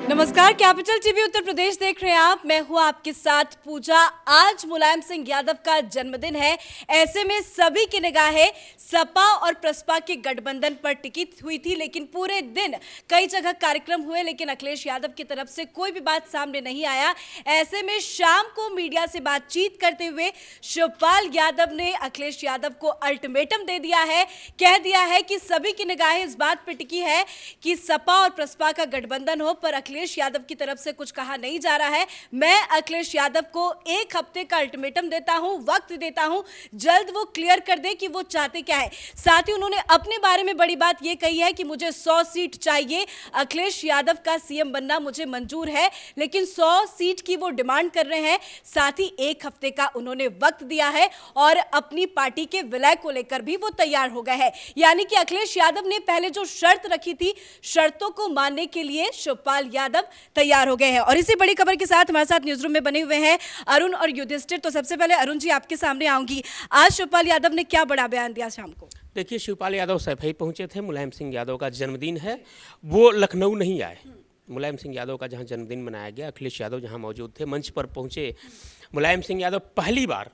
नमस्कार, capital TV Uttar Pradesh देख रहे हैं आप। मैं हूं आपके साथ पूजा। आज मुलायम सिंह यादव का जन्मदिन है। ऐसे में सभी की निगाहें सपा और प्रसपा के गठबंधन पर टिकी हुई थी, लेकिन पूरे दिन कई जगह कार्यक्रम हुए, लेकिन अखिलेश यादव की तरफ से कोई भी बात सामने नहीं आया। ऐसे में शाम को मीडिया से बातचीत करते हुए शिवपाल यादव ने अखिलेश यादव को अल्टीमेटम दे दिया है। कह दिया है कि सभी की निगाहें इस बात पर टिकी है कि सपा और प्रसपा का गठबंधन हो, पर अखिलेश यादव की तरफ से कुछ कहा नहीं जा रहा है। मैं अखिलेश यादव को 1 हफ्ते का अल्टीमेटम देता हूं, वक्त देता हूं, जल्द वो क्लियर कर दे कि वो चाहते क्या है। साथ ही उन्होंने अपने बारे में बड़ी बात ये कही है कि मुझे 100 सीट चाहिए, अखिलेश यादव का सीएम बनना मुझे मंजूर है, लेकिन 100 सीट की वो डिमांड कर रहे हैं। साथ ही 1 हफ्ते का उन्होंने वक्त दिया है और अपनी पार्टी के विलय को लेकर भी वो तैयार हो गए हैं। यानी कि अखिलेश यादव ने पहले जो शर्त रखी थी, शर्तों को मानने के लिए शिवपाल यादव तैयार हो गए हैं। और इसी बड़ी खबर के साथ हमारे साथ न्यूज रूम में बने हुए हैं अरुण और युधिष्ठिर। तो सबसे पहले अरुण जी, आपके सामने आऊंगी। आज शिवपाल यादव ने क्या बड़ा बयान दिया शाम को? देखिए, शिवपाल यादव सैफई पहुंचे थे। मुलायम सिंह यादव का जन्मदिन है, वो लखनऊ नहीं आए। मुलायम सिंह यादव का जहां जन्मदिन मनाया गया, अखिलेश यादव जहां मौजूद थे, मंच पर पहुंचे। मुलायम सिंह यादव पहली बार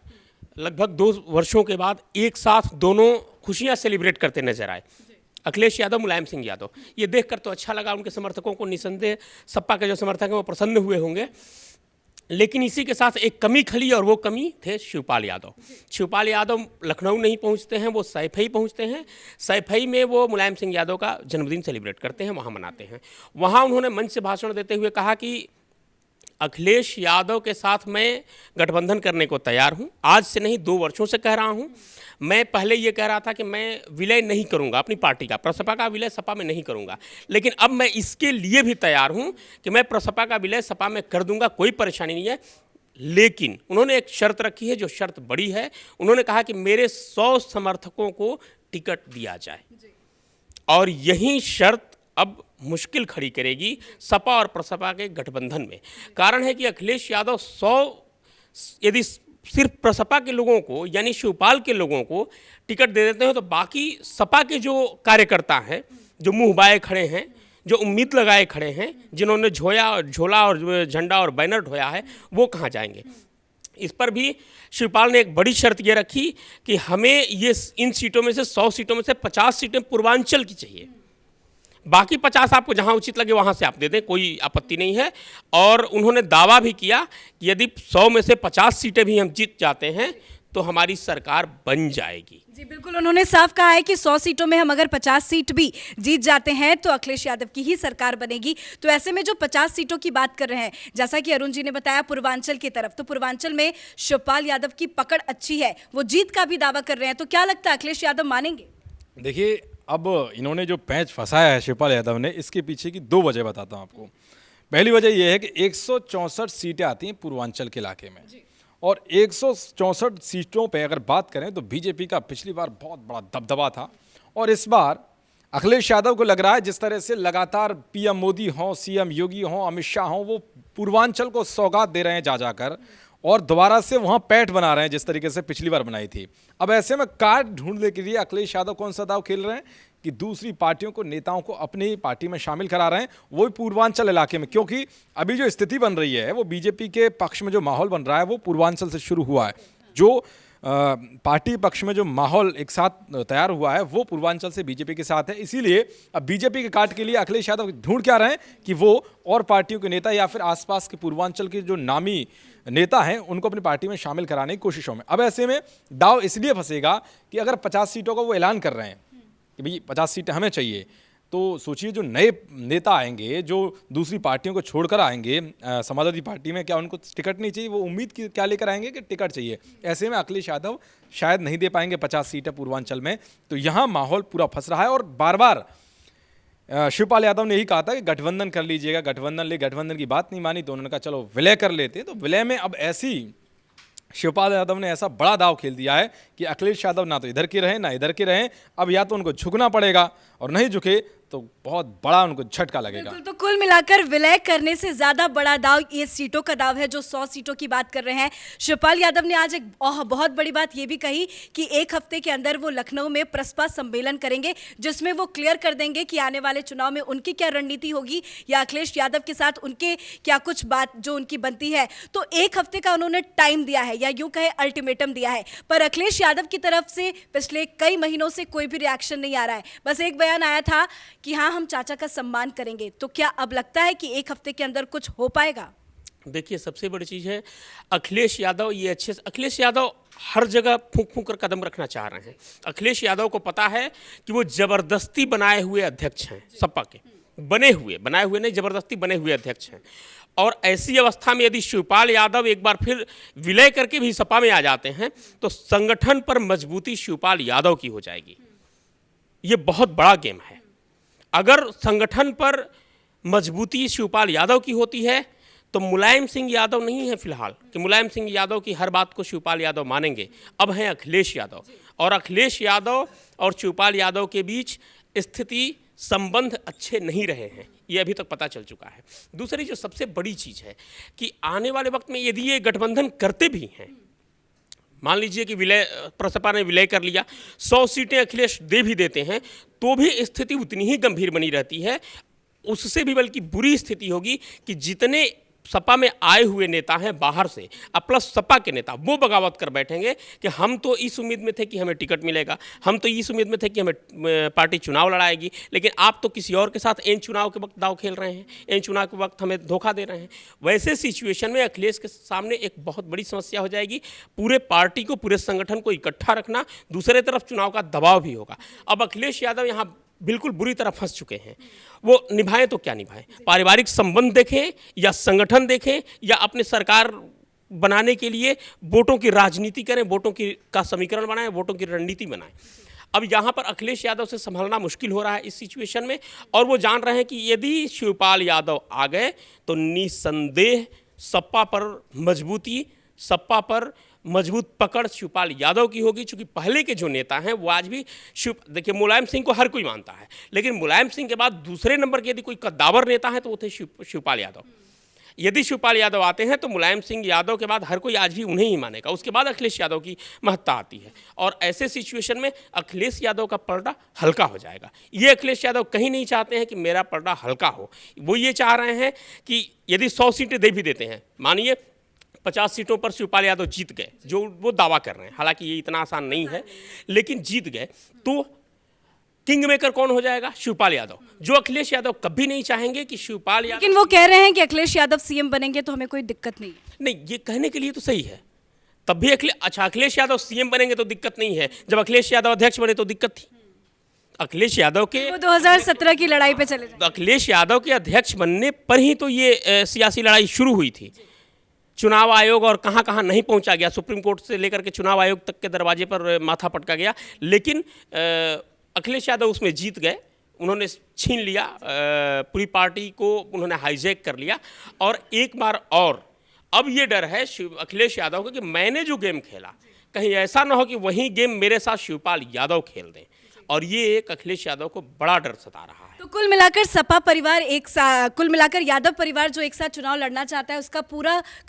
लगभग 2 वर्षों के बाद एक साथ दोनों खुशियां सेलिब्रेट करते नजर आए। अखिलेश यादव, मुलायम सिंह यादव, ये देखकर तो अच्छा लगा। उनके समर्थकों को निसंदेह सपा के जो समर्थक हैं वो प्रसन्न हुए होंगे, लेकिन इसी के साथ एक कमी खली और वो कमी थे शिवपाल यादव। शिवपाल यादव लखनऊ नहीं पहुंचते हैं, वो सैफई पहुंचते हैं। सैफई में वो मुलायम सिंह यादव का जन्मदिन सेलिब्रेट करते हैं, वहाँ मनाते हैं। वहाँ उन्होंने मंच से भाषण देते हुए कहा कि अखिलेश यादव के साथ मैं गठबंधन करने को तैयार हूं। आज से नहीं, 2 वर्षों से कह रहा हूं। मैं पहले ये कह रहा था कि मैं विलय नहीं करूंगा अपनी पार्टी का, प्रसपा का विलय सपा में नहीं करूंगा, लेकिन अब मैं इसके लिए भी तैयार हूं कि मैं प्रसपा का विलय सपा में कर दूंगा, कोई परेशानी नहीं है। लेकिन उन्होंने एक शर्त रखी है, जो शर्त बड़ी है। उन्होंने कहा कि मेरे 100 समर्थकों को टिकट दिया जाए, और यही शर्त अब मुश्किल खड़ी करेगी सपा और प्रसपा के गठबंधन में। कारण है कि अखिलेश यादव 100 यदि सिर्फ प्रसपा के लोगों को यानी शिवपाल के लोगों को टिकट दे देते हैं, तो बाकी सपा के जो कार्यकर्ता हैं, जो मुंह बाए खड़े हैं, जो उम्मीद लगाए खड़े हैं, जिन्होंने झोला और झंडा और बैनर ढोया है, वो कहाँ जाएंगे। इस पर भी शिवपाल ने एक बड़ी शर्त ये रखी कि हमें ये इन सीटों में से 100 सीटों में से 50 सीटें पूर्वांचल की चाहिए, बाकी 50 आपको जहां उचित लगे वहां से आप दे दें, कोई आपत्ति नहीं है। और उन्होंने दावा भी किया कि यदि 100 में से 50 सीटें भी हम जीत जाते हैं तो हमारी सरकार बन जाएगी। जी बिल्कुल, उन्होंने साफ कहा है कि 100 सीटों में हम अगर 50 सीट भी जीत जाते हैं तो अखिलेश यादव की ही सरकार बनेगी। तो ऐसे में जो 50 सीटों की बात कर रहे हैं, जैसा कि अरुण जी ने बताया पूर्वांचल की तरफ, तो पूर्वांचल में शिवपाल यादव की पकड़ अच्छी है, वो जीत का भी दावा कर रहे हैं। तो क्या लगता है अखिलेश यादव मानेंगे? देखिए, अब इन्होंने जो पैंच फंसाया है शिवपाल यादव ने, इसके पीछे की 2 वजह बताता हूं आपको। पहली वजह यह है कि 164 सीटें आती हैं पूर्वांचल के इलाके में, और 164 सीटों पे अगर बात करें तो बीजेपी का पिछली बार बहुत बड़ा दबदबा था, और इस बार अखिलेश यादव को लग रहा है जिस तरह से लगातार पीएम मोदी हों, सीएम योगी हों, अमित शाह हों, वो पूर्वांचल को सौगात दे रहे हैं जा जाकर, और दोबारा से वहां पैठ बना रहे हैं जिस तरीके से पिछली बार बनाई थी। अब ऐसे में कार्ड ढूंढने के लिए अखिलेश यादव कौन सा दाव खेल रहे हैं कि दूसरी पार्टियों को, नेताओं को अपनी पार्टी में शामिल करा रहे हैं, वो भी पूर्वांचल इलाके में। क्योंकि अभी जो स्थिति बन रही है, वो बीजेपी के पक्ष में जो माहौल बन रहा है वो पूर्वांचल से शुरू हुआ है। जो पार्टी पक्ष में जो माहौल एक साथ तैयार हुआ है वो पूर्वांचल से बीजेपी के साथ है। इसीलिए अब बीजेपी के कार्ड के लिए अखिलेश यादव ढूंढ क्या रहे हैं कि वो और पार्टियों के नेता या फिर आसपास के पूर्वांचल के जो नामी नेता हैं उनको अपनी पार्टी में शामिल कराने की कोशिशों में। अब ऐसे में दाव इसलिए फंसेगा कि अगर 50 सीटों का वो ऐलान कर रहे हैं कि भाई 50 सीटें हमें चाहिए, तो सोचिए जो नए नेता आएंगे, जो दूसरी पार्टियों को छोड़कर आएंगे समाजवादी पार्टी में, क्या उनको टिकट नहीं चाहिए? वो उम्मीद क्या लेकर आएंगे कि टिकट चाहिए। ऐसे में अखिलेश यादव शायद नहीं दे पाएंगे 50 सीटें पूर्वांचल में। तो यहाँ माहौल पूरा फंस रहा है, और बार बार शिवपाल यादव ने यही कहा था कि गठबंधन कर लीजिएगा, गठबंधन की बात नहीं मानी, तो उन्होंने कहा चलो विलय कर लेते हैं। तो विलय में अब ऐसी शिवपाल यादव ने ऐसा बड़ा दाव खेल दिया है कि अखिलेश यादव ना तो इधर के रहें ना इधर के रहें, अब या तो उनको झुकना पड़ेगा, और नहीं झुके तो बहुत बड़ा उनको झटका लगेगा। बिल्कुल, तो कुल मिलाकर विलय करने से ज्यादा बड़ा दाव ये सीटों का दाव है, जो 100 सीटों की बात कर रहे हैं। शिवपाल यादव ने आज एक बहुत बड़ी बात ये भी कही कि एक हफ्ते के अंदर वो लखनऊ में प्रसपा सम्मेलन करेंगे, जिसमें वो क्लियर कर देंगे कि आने वाले चुनाव में उनकी क्या रणनीति होगी या अखिलेश यादव के साथ उनके क्या कुछ बात जो उनकी बनती है। तो एक हफ्ते का उन्होंने टाइम दिया है, या यूं कहे अल्टीमेटम दिया है, पर अखिलेश यादव की तरफ से पिछले कई महीनों से कोई भी रिएक्शन नहीं आ रहा है। बस एक बयान आया था कि हाँ, हम चाचा का सम्मान करेंगे। तो क्या अब लगता है कि एक हफ्ते के अंदर कुछ हो पाएगा? देखिए, सबसे बड़ी चीज़ है अखिलेश यादव, ये अच्छे से अखिलेश यादव हर जगह फूंक फूंक कर कदम रखना चाह रहे हैं। अखिलेश यादव को पता है कि वो जबरदस्ती बनाए हुए अध्यक्ष हैं, सपा के बनाए हुए नहीं, जबरदस्ती बने हुए अध्यक्ष हैं। और ऐसी अवस्था में यदि शिवपाल यादव एक बार फिर विलय करके भी सपा में आ जाते हैं तो संगठन पर मजबूती शिवपाल यादव की हो जाएगी। ये बहुत बड़ा गेम है। अगर संगठन पर मजबूती शिवपाल यादव की होती है तो मुलायम सिंह यादव नहीं है फिलहाल कि मुलायम सिंह यादव की हर बात को शिवपाल यादव मानेंगे। अब हैं अखिलेश यादव, और अखिलेश यादव और शिवपाल यादव के बीच स्थिति संबंध अच्छे नहीं रहे हैं, ये अभी तक पता चल चुका है। दूसरी जो सबसे बड़ी चीज़ है कि आने वाले वक्त में यदि ये गठबंधन करते भी हैं, मान लीजिए कि विलय प्रसपा ने विलय कर लिया, 100 सीटें अखिलेश दे भी देते हैं, तो भी स्थिति उतनी ही गंभीर बनी रहती है। उससे भी बल्कि बुरी स्थिति होगी कि जितने सपा में आए हुए नेता हैं बाहर से, अब प्लस सपा के नेता, वो बगावत कर बैठेंगे कि हम तो इस उम्मीद में थे कि हमें टिकट मिलेगा, हम तो इस उम्मीद में थे कि हमें पार्टी चुनाव लड़ाएगी, लेकिन आप तो किसी और के साथ एन चुनाव के वक्त दाव खेल रहे हैं, एन चुनाव के वक्त हमें धोखा दे रहे हैं। वैसे सिचुएशन में अखिलेश के सामने एक बहुत बड़ी समस्या हो जाएगी। पूरे पार्टी को, पूरे संगठन को इकट्ठा रखना, दूसरे तरफ चुनाव का दबाव भी होगा। अब अखिलेश यादव यहाँ बिल्कुल बुरी तरह फंस चुके हैं। वो निभाएं तो क्या निभाएं, पारिवारिक संबंध देखें या संगठन देखें या अपने सरकार बनाने के लिए वोटों की राजनीति करें, वोटों का समीकरण बनाएं, वोटों की रणनीति बनाएं। अब यहाँ पर अखिलेश यादव से संभालना मुश्किल हो रहा है इस सिचुएशन में, और वो जान रहे हैं कि यदि शिवपाल यादव आ गए तो निसंदेह सपा पर मजबूती, सपा पर मजबूत पकड़ शिवपाल यादव की होगी। चूंकि पहले के जो नेता हैं वो आज भी देखिए, मुलायम सिंह को हर कोई मानता है, लेकिन मुलायम सिंह के बाद दूसरे नंबर के यदि कोई कद्दावर नेता है तो वो थे शिवपाल यादव। यदि शिवपाल यादव आते हैं तो मुलायम सिंह यादव के बाद हर कोई आज भी उन्हें ही मानेगा। उसके बाद अखिलेश यादव की महत्ता आती है, और ऐसे सिचुएशन में अखिलेश यादव का पलड़ा हल्का हो जाएगा। ये अखिलेश यादव कहीं नहीं चाहते हैं कि मेरा पलड़ा हल्का हो, वो ये चाह रहे हैं कि यदि 100 सीटें दे भी देते हैं, मानिए 50 सीटों पर शिवपाल यादव जीत गए, जो वो दावा कर रहे हैं, हालांकि ये इतना आसान नहीं है, लेकिन जीत गए तो किंग मेकर कौन हो जाएगा? शिवपाल यादव, जो अखिलेश यादव कभी नहीं चाहेंगे कि शिवपाल यादव। लेकिन वो कह रहे हैं कि अखिलेश यादव सीएम बनेंगे तो हमें कोई दिक्कत नहीं है। नहीं, ये कहने के लिए तो सही है, तब भी अखिलेश यादव सीएम बनेंगे तो दिक्कत नहीं है, जब अखिलेश यादव अध्यक्ष बने तो दिक्कत थी। अखिलेश यादव के वो 2017 की लड़ाई पे चले जाए। अखिलेश यादव के अध्यक्ष बनने पर ही तो ये सियासी लड़ाई शुरू हुई थी। चुनाव आयोग और कहाँ कहाँ नहीं पहुँचा गया, सुप्रीम कोर्ट से लेकर के चुनाव आयोग तक के दरवाजे पर माथा पटका गया, लेकिन अखिलेश यादव उसमें जीत गए। उन्होंने छीन लिया, पूरी पार्टी को उन्होंने हाईजैक कर लिया। और एक बार और अब ये डर है अखिलेश यादव को कि मैंने जो गेम खेला, कहीं ऐसा ना हो कि वही गेम मेरे साथ शिवपाल यादव खेल दें, और ये एक अखिलेश यादव को बड़ा डर सता रहा है। तो कुल मिलाकर सपा परिवार कुल मिलाकर यादव परिवार जो एक साथ चुनाव लड़ना चाहता है, उसका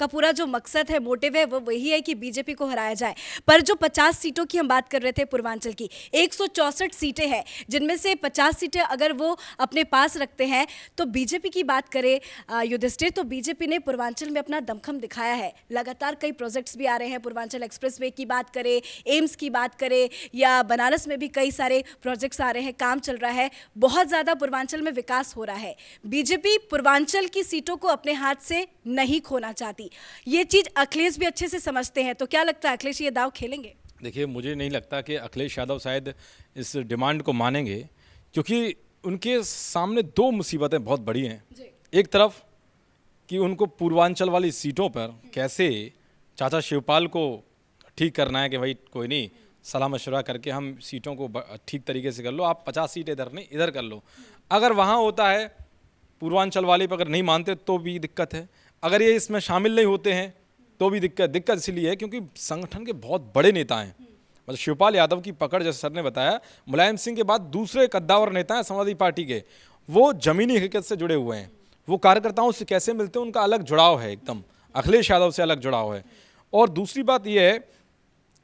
पूरा जो मकसद है, मोटिव है, वो वही है कि बीजेपी को हराया जाए। पर जो 50 सीटों की हम बात कर रहे थे पूर्वांचल की, 164 सीटें हैं, जिनमें से 50 सीटें अगर वो अपने पास रखते हैं तो बीजेपी की बात करें युधिष्ठिर, तो बीजेपी ने पूर्वांचल में अपना दमखम दिखाया है। लगातार कई प्रोजेक्ट्स भी आ रहे हैं, पूर्वांचल एक्सप्रेसवे की बात करें, एम्स की बात करें, या बनारस में भी कई सारे प्रोजेक्ट्स आ रहे हैं, काम चल रहा है, बहुत ज़्यादा पूर्वांचल में विकास हो रहा है। बीजेपी पूर्वांचल की सीटों को अपने हाथ से नहीं खोना चाहती, ये चीज अखिलेश भी अच्छे से समझते हैं। तो क्या लगता है अखिलेश ये दाव खेलेंगे? देखिए, मुझे नहीं लगता कि अखिलेश यादव शायद इस डिमांड को मानेंगे, क्योंकि उनके सामने दो मुसीबतें बहुत बड़ी हैं। एक तरफ कि उनको पूर्वांचल वाली सीटों पर कैसे चाचा शिवपाल को ठीक करना है कि भाई कोई नहीं, सलाह मशवरा करके हम सीटों को ठीक तरीके से कर लो, आप 50 सीट इधर नहीं इधर कर लो। अगर वहाँ होता है पूर्वांचल वाले पर अगर नहीं मानते तो भी दिक्कत है, अगर ये इसमें शामिल नहीं होते हैं तो भी दिक्कत इसलिए है क्योंकि संगठन के बहुत बड़े नेता हैं मतलब शिवपाल यादव की पकड़, जैसे सर ने बताया, मुलायम सिंह के बाद दूसरे कद्दावर नेता हैं समाजवादी पार्टी के, वो जमीनी हकीकत से जुड़े हुए हैं, वो कार्यकर्ताओं से कैसे मिलते हैं, उनका अलग जुड़ाव है, एकदम अखिलेश यादव से अलग जुड़ाव है। और दूसरी बात यह है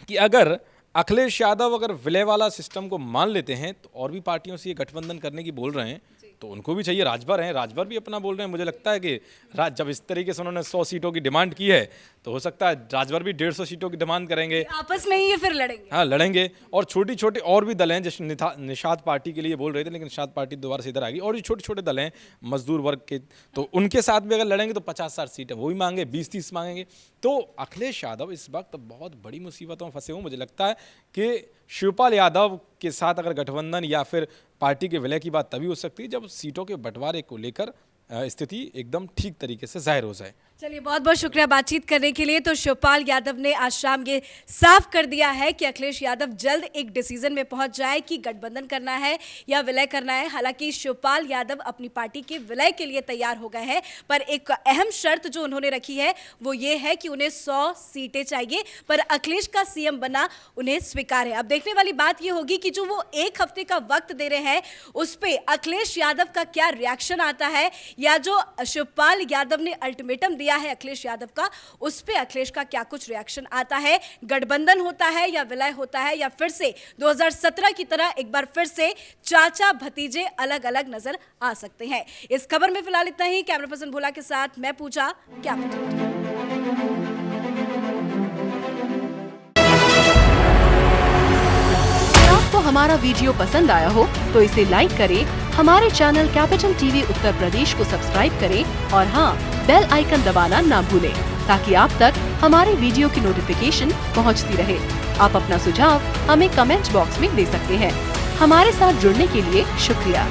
कि अगर अखिलेश यादव अगर विलय वाला सिस्टम को मान लेते हैं तो और भी पार्टियों से ये गठबंधन करने की बोल रहे हैं, तो उनको भी चाहिए। राजभर हैं, राजभर भी अपना बोल रहे हैं। मुझे लगता है कि जब इस तरीके से उन्होंने 100 सीटों की डिमांड की है तो हो सकता है राजभर भी 150 सीटों की डिमांड करेंगे, आपस में ही ये फिर लड़ेंगे। हाँ लड़ेंगे। और छोटी छोटे और भी दल हैं, जैसे निषाद पार्टी के लिए बोल रहे थे, लेकिन निषाद पार्टी दोबारा से इधर आ गई। और भी छोटे छोटे दल हैं मजदूर वर्ग के, तो उनके साथ भी अगर लड़ेंगे तो 50-60 सीटें वो भी मांगे, 20-30 मांगेंगे। तो अखिलेश यादव इस वक्त बहुत बड़ी मुसीबतों में फंसे हुए। मुझे लगता है कि शिवपाल यादव के साथ अगर गठबंधन या फिर पार्टी के विलय की बात तभी हो सकती है जब सीटों के बंटवारे को लेकर स्थिति एकदम ठीक तरीके से जाहिर हो जाए। चलिए, बहुत बहुत शुक्रिया बातचीत करने के लिए। तो शिवपाल यादव ने आज शाम ये साफ कर दिया है कि अखिलेश यादव जल्द एक डिसीजन में पहुंच जाए कि गठबंधन करना है या विलय करना है। हालांकि शिवपाल यादव अपनी पार्टी के विलय के लिए तैयार हो गए हैं, पर एक अहम शर्त जो उन्होंने रखी है वो ये है कि उन्हें 100 सीटें चाहिए, पर अखिलेश का सीएम बनना उन्हें स्वीकार है। अब देखने वाली बात ये होगी कि जो वो एक हफ्ते का वक्त दे रहे हैं उस पर अखिलेश यादव का क्या रिएक्शन आता है, या जो शिवपाल यादव ने अल्टीमेटम दिया है अखिलेश यादव का, उस पे अखिलेश का क्या कुछ रिएक्शन आता है। गठबंधन होता है या विलय होता है, या फिर से 2017 की तरह एक बार फिर से चाचा भतीजे अलग अलग नजर आ सकते हैं। इस खबर में फिलहाल इतना ही। कैमरा पर्सन भोला के साथ मैं पूजा, क्या आपको हमारा वीडियो पसंद आया हो तो इसे लाइक करें, हमारे channel capital TV Uttar Pradesh को सब्सक्राइब करें और हाँ, बेल आइकन दबाना ना भूलें ताकि आप तक हमारे वीडियो की नोटिफिकेशन पहुंचती रहे। आप अपना सुझाव हमें कमेंट बॉक्स में दे सकते हैं। हमारे साथ जुड़ने के लिए शुक्रिया।